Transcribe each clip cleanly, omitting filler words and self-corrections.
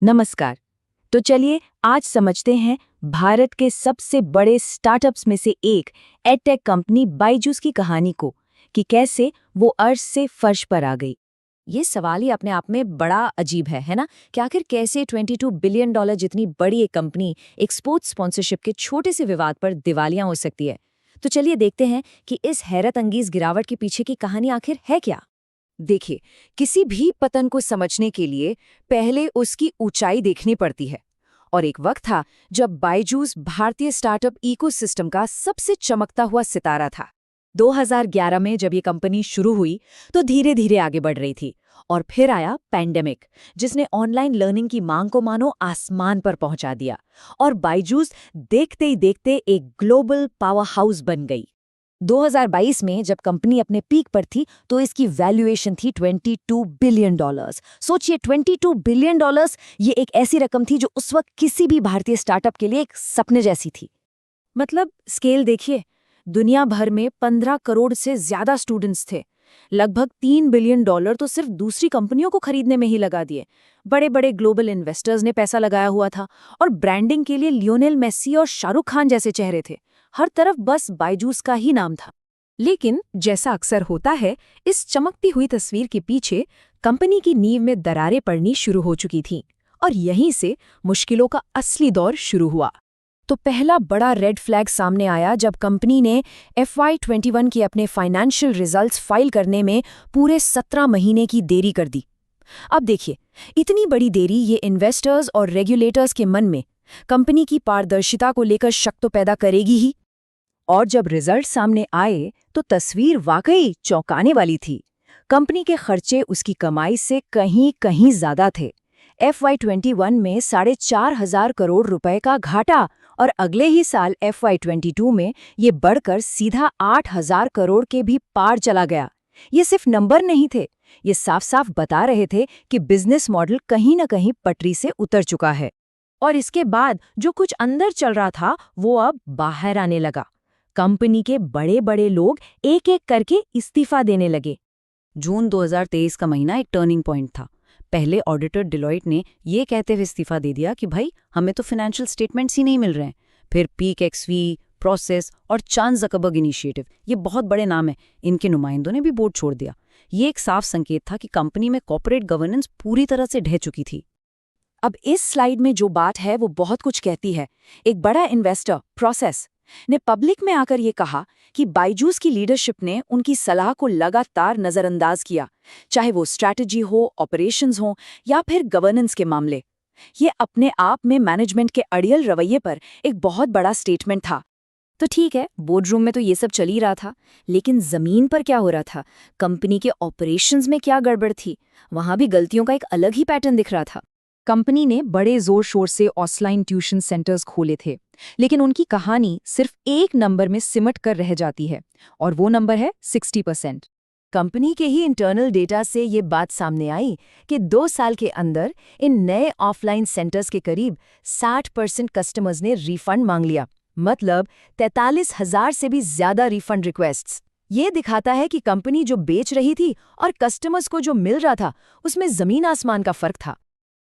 नमस्कार। तो चलिए आज समझते हैं भारत के सबसे बड़े स्टार्टअप्स में से एक एडटेक कंपनी बायजूस की कहानी को कि कैसे वो अर्श से फर्श पर आ गई। ये सवाल ही अपने आप में बड़ा अजीब है ना? कि आखिर कैसे $22 बिलियन जितनी बड़ी एक कंपनी एक स्पोर्ट्स स्पॉन्सरशिप के छोटे से विवाद पर दिवालिया हो सकती है। तो चलिए देखते हैं कि इस हैरत अंगेज गिरावट के पीछे की कहानी आखिर है क्या। देखिए, किसी भी पतन को समझने के लिए पहले उसकी ऊंचाई देखनी पड़ती है। और एक वक्त था जब बायजूस भारतीय स्टार्टअप इकोसिस्टम का सबसे चमकता हुआ सितारा था। 2011 में जब ये कंपनी शुरू हुई तो धीरे धीरे आगे बढ़ रही थी। और फिर आया पैंडेमिक, जिसने ऑनलाइन लर्निंग की मांग को मानो आसमान पर पहुंचा दिया। और बायजूस देखते ही देखते एक ग्लोबल पावर हाउस बन गई। 2022 में जब कंपनी अपने पीक पर थी तो इसकी वैल्यूएशन थी $22 बिलियन। सोचिए, $22 बिलियन, ये एक ऐसी रकम थी जो उस वक्त किसी भी भारतीय स्टार्टअप के लिए एक सपने जैसी थी। मतलब स्केल देखिए, दुनिया भर में 15 करोड़ से ज्यादा स्टूडेंट्स थे। लगभग $3 बिलियन तो सिर्फ दूसरी कंपनियों को खरीदने में ही लगा दिए। बड़े बड़े ग्लोबल इन्वेस्टर्स ने पैसा लगाया हुआ था और ब्रांडिंग के लिए लियोनेल मेसी और शाहरुख खान जैसे चेहरे थे। हर तरफ बस बायजूस का ही नाम था। लेकिन जैसा अक्सर होता है, इस चमकती हुई तस्वीर के पीछे कंपनी की नींव में दरारें पड़नी शुरू हो चुकी थीं और यहीं से मुश्किलों का असली दौर शुरू हुआ। तो पहला बड़ा रेड फ्लैग सामने आया जब कंपनी ने FY21 के अपने फाइनेंशियल रिजल्ट्स फाइल करने में पूरे 17 महीने की देरी कर दी। अब देखिए, इतनी बड़ी देरी ये इन्वेस्टर्स और रेगुलेटर्स के मन में कंपनी की पारदर्शिता को लेकर शक तो पैदा करेगी ही। और जब रिजल्ट सामने आए तो तस्वीर वाकई चौंकाने वाली थी। कंपनी के खर्चे उसकी कमाई से कहीं कहीं ज्यादा थे। FY21 में 4,500 करोड़ रुपए का घाटा और अगले ही साल FY22 में ये बढ़कर सीधा 8,000 करोड़ के भी पार चला गया। ये सिर्फ नंबर नहीं थे, ये साफ साफ बता रहे थे कि बिजनेस मॉडल कहीं न कहीं पटरी से उतर चुका है। और इसके बाद जो कुछ अंदर चल रहा था वो अब बाहर आने लगा। कंपनी के बड़े बड़े लोग एक एक करके इस्तीफा देने लगे। जून 2023 का महीना एक टर्निंग पॉइंट था। पहले ऑडिटर डिलॉयट ने ये कहते हुए इस्तीफा दे दिया कि भाई, हमें तो फाइनेंशियल स्टेटमेंट्स ही नहीं मिल रहे हैं। फिर पीक प्रोसेस और चार्ल्स ज़करबर्ग इनिशिएटिव, ये बहुत बड़े नाम हैं, इनके नुमाइंदों ने भी बोर्ड छोड़ दिया। ये एक साफ संकेत था कि कंपनी में कॉर्पोरेट गवर्नेंस पूरी तरह से ढह चुकी थी। अब इस स्लाइड में जो बात है वो बहुत कुछ कहती है। एक बड़ा इन्वेस्टर, प्रोसेस, ने पब्लिक में आकर ये कहा कि बायजूस की लीडरशिप ने उनकी सलाह को लगातार नजरअंदाज किया, चाहे वो स्ट्रैटेजी हो, ऑपरेशंस हो या फिर गवर्नेंस के मामले। ये अपने आप में मैनेजमेंट के अड़ियल रवैये पर एक बहुत बड़ा स्टेटमेंट था। तो ठीक है, बोर्डरूम में तो ये सब चल ही रहा था, लेकिन जमीन पर क्या हो रहा था, कंपनी के ऑपरेशंस में क्या गड़बड़ थी, वहां भी गलतियों का एक अलग ही पैटर्न दिख रहा था। कंपनी ने बड़े जोर शोर से ऑफलाइन ट्यूशन सेंटर्स खोले थे, लेकिन उनकी कहानी सिर्फ एक नंबर में सिमट कर रह जाती है, और वो नंबर है 60%। कंपनी के ही इंटरनल डेटा से ये बात सामने आई कि 2 साल के अंदर इन नए ऑफलाइन सेंटर्स के करीब 60% कस्टमर्स ने रिफंड मांग लिया। मतलब 43,000 से भी ज्यादा रिफंड रिक्वेस्ट्स। ये दिखाता है कि कंपनी जो बेच रही थी और कस्टमर्स को जो मिल रहा था, उसमें जमीन आसमान का फर्क था।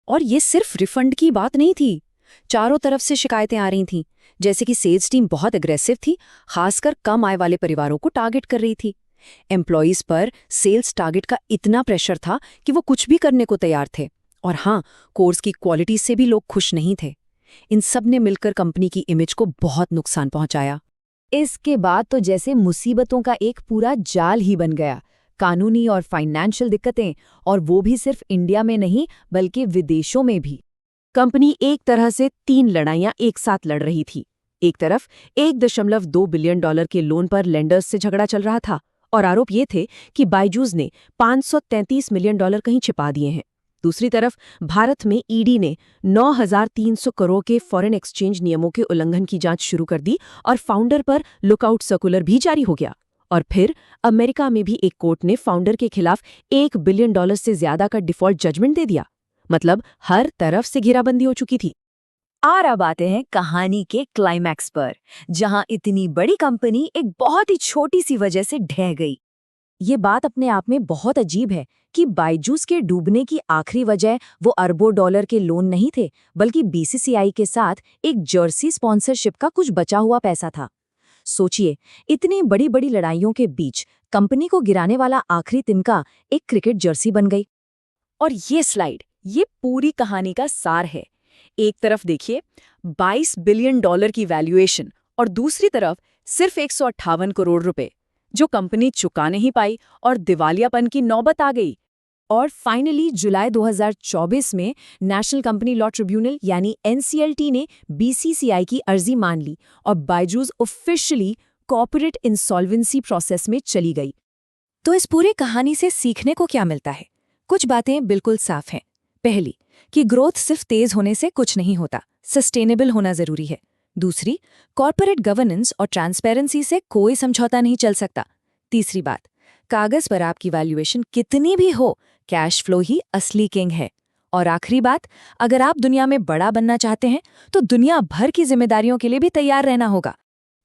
और ये सिर्फ रिफंड की बात नहीं थी, चारों तरफ से शिकायतें आ रही थीं, जैसे कि सेल्स टीम बहुत एग्रेसिव थी, खासकर कम आय वाले परिवारों को टारगेट कर रही थी। एम्प्लॉयज पर सेल्स टारगेट का इतना प्रेशर था कि वो कुछ भी करने को तैयार थे। और हाँ, कोर्स की क्वालिटी से भी लोग खुश नहीं थे। इन सब ने मिलकर कंपनी की इमेज को बहुत नुकसान पहुंचाया। इसके बाद तो जैसे मुसीबतों का एक पूरा जाल ही बन गया। कानूनी और फाइनेंशियल दिक्कतें, और वो भी सिर्फ इंडिया में नहीं बल्कि विदेशों में भी। कंपनी एक तरह से 3 लड़ाइयां एक साथ लड़ रही थी। एक तरफ $1.2 बिलियन के लोन पर लेंडर्स से झगड़ा चल रहा था और आरोप ये थे कि बायजूस ने $533 मिलियन कहीं छिपा दिए हैं। दूसरी तरफ भारत में ईडी ने 9,300 करोड़ के फॉरेन एक्सचेंज नियमों के उल्लंघन की जांच शुरू कर दी और फाउंडर पर लुकआउट सर्कुलर भी जारी हो गया। और फिर अमेरिका में भी एक कोर्ट ने फाउंडर के खिलाफ $1 बिलियन से ज्यादा का डिफॉल्ट जजमेंट दे दिया। मतलब हर तरफ से घेराबंदी हो चुकी थी। और अब आते हैं कहानी के क्लाइमैक्स पर, जहां इतनी बड़ी कंपनी एक बहुत ही छोटी सी वजह से ढह गई। ये बात अपने आप में बहुत अजीब है कि बायजूस के डूबने की आखिरी वजह वो अरबों डॉलर के लोन नहीं थे, बल्कि बीसीसीआई के साथ एक जर्सी स्पॉन्सरशिप का कुछ बचा हुआ पैसा था। सोचिए, इतनी बड़ी बड़ी लड़ाइयों के बीच कंपनी को गिराने वाला आखिरी तिनका एक क्रिकेट जर्सी बन गई। और ये स्लाइड, ये पूरी कहानी का सार है। एक तरफ देखिए 22 बिलियन डॉलर की वैल्यूएशन और दूसरी तरफ सिर्फ 158 करोड़ रुपए, जो कंपनी चुका नहीं पाई और दिवालियापन की नौबत आ गई। और फाइनली जुलाई 2024 में नेशनल कंपनी लॉ ट्रिब्यूनल यानी एनसीएलटी ने बीसीसीआई की अर्जी मान ली और Byju's officially corporate insolvency process में चली गई। तो इस पूरी कहानी से सीखने को क्या मिलता है? कुछ बातें बिल्कुल साफ हैं। पहली, कि ग्रोथ सिर्फ तेज होने से कुछ नहीं होता, सस्टेनेबल होना जरूरी है। दूसरी, कॉर्पोरेट गवर्नेंस और ट्रांसपेरेंसी से कोई समझौता नहीं चल सकता। तीसरी बात, कागज पर आपकी वैल्यूएशन कितनी भी हो, कैश फ्लो ही असली किंग है। और आखिरी बात, अगर आप दुनिया में बड़ा बनना चाहते हैं तो दुनिया भर की जिम्मेदारियों के लिए भी तैयार रहना होगा।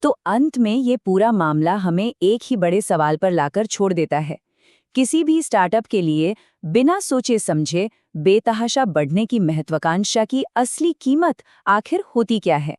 तो अंत में ये पूरा मामला हमें एक ही बड़े सवाल पर लाकर छोड़ देता है। किसी भी स्टार्टअप के लिए बिना सोचे समझे बेतहाशा बढ़ने की महत्वाकांक्षा की असली कीमत आखिर होती क्या है?